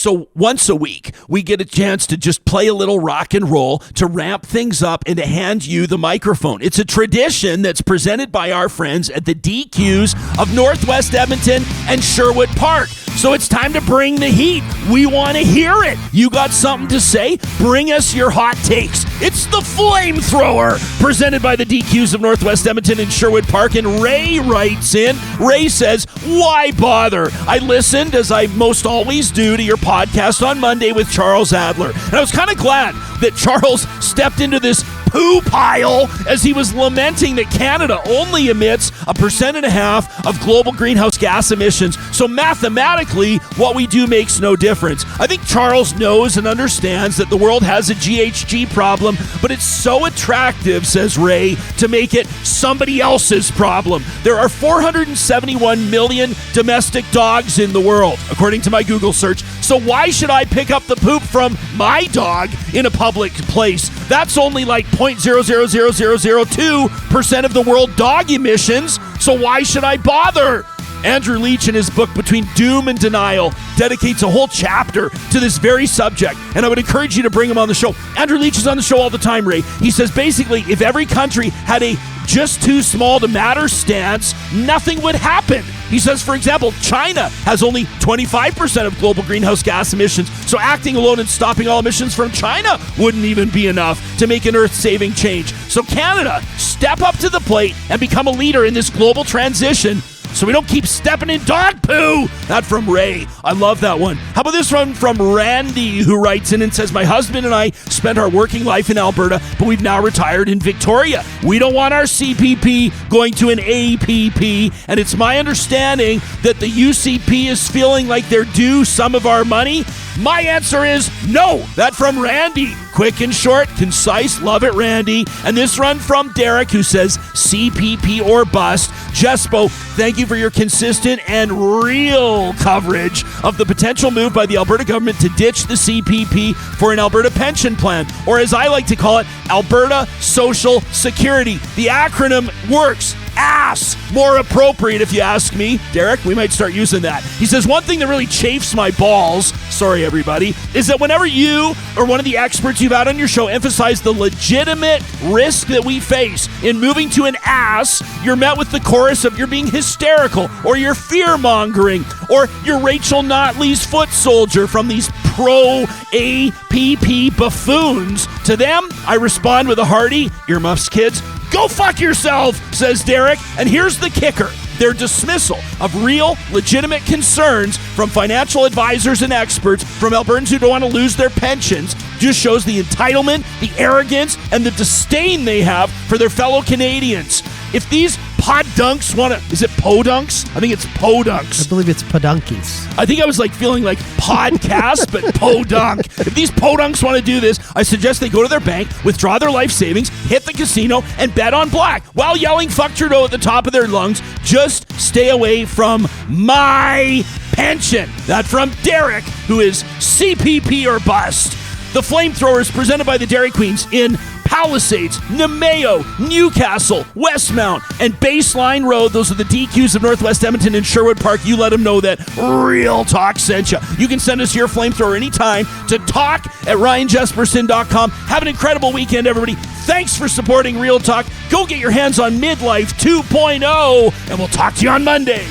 So once a week, we get a chance to just play a little rock and roll, to ramp things up, and to hand you the microphone. It's a tradition that's presented by our friends at the DQs of Northwest Edmonton and Sherwood Park. So it's time to bring the heat. We want to hear it. You got something to say? Bring us your hot takes. It's the Flamethrower, presented by the DQs of Northwest Edmonton and Sherwood Park. And Ray writes in. Ray says, why bother? I listened, as I most always do, to your podcast on Monday with Charles Adler. And I was kind of glad that Charles stepped into this poo pile as he was lamenting that Canada only emits 1.5% of global greenhouse gas emissions. So mathematically, what we do makes no difference. I think Charles knows and understands that the world has a GHG problem, but it's so attractive, says Ray, to make it somebody else's problem. There are 471 million domestic dogs in the world, according to my Google search. So why should I pick up the poop from my dog in a public place? That's only like 0.00002% of the world dog emissions, so why should I bother? Andrew Leach, in his book Between Doom and Denial, dedicates a whole chapter to this very subject, and I would encourage you to bring him on the show. Andrew Leach is on the show all the time, Ray. He says basically if every country had a just too small to matter stance, nothing would happen. He says, for example, China has only 25% of global greenhouse gas emissions, so acting alone and stopping all emissions from China wouldn't even be enough to make an earth-saving change. So Canada, step up to the plate and become a leader in this global transition so we don't keep stepping in dog poo. That from Ray. I love that one. How about this one from Randy, who writes in and says, my husband and I spent our working life in Alberta, but we've now retired in Victoria. We don't want our CPP going to an APP, and it's my understanding that the UCP is feeling like they're due some of our money. My answer is no. That from Randy. Quick and short, concise. Love it, Randy. And this one from Derek, who says CPP or bust. Jespo, thank you for your consistent and real coverage of the potential move by the Alberta government to ditch the CPP for an Alberta pension plan, or as I like to call it, Alberta Social Security. The acronym works. Ass. More appropriate, if you ask me. Derek, we might start using that. He says, one thing that really chafes my balls, sorry everybody, is that whenever you or one of the experts you've had on your show emphasize the legitimate risk that we face in moving to an ass, you're met with the chorus of you're being hysterical, or you're fear-mongering, or you're Rachel Notley's foot soldier from these pro-APP buffoons. To them, I respond with a hearty, earmuffs kids, go fuck yourself, says Derek. And here's the kicker. Their dismissal of real, legitimate concerns from financial advisors and experts from Albertans who don't want to lose their pensions just shows the entitlement, the arrogance, and the disdain they have for their fellow Canadians. If these podunks want to... Is it podunks? I think it's podunks. I believe it's podunkies. I think I was like feeling like podcast, but podunk. If these podunks want to do this, I suggest they go to their bank, withdraw their life savings, hit the casino, and bet on black while yelling fuck Trudeau at the top of their lungs. Just stay away from my pension. That from Derek, who is CPP or bust. The Flamethrower is presented by the Dairy Queens in Palisades, Nemeo, Newcastle, Westmount, and Baseline Road. Those are the DQs of Northwest Edmonton and Sherwood Park. You let them know that Real Talk sent you. You can send us your Flamethrower anytime to talk@ryanjesperson.com. Have an incredible weekend, everybody. Thanks for supporting Real Talk. Go get your hands on Midlife 2.0, and we'll talk to you on Monday.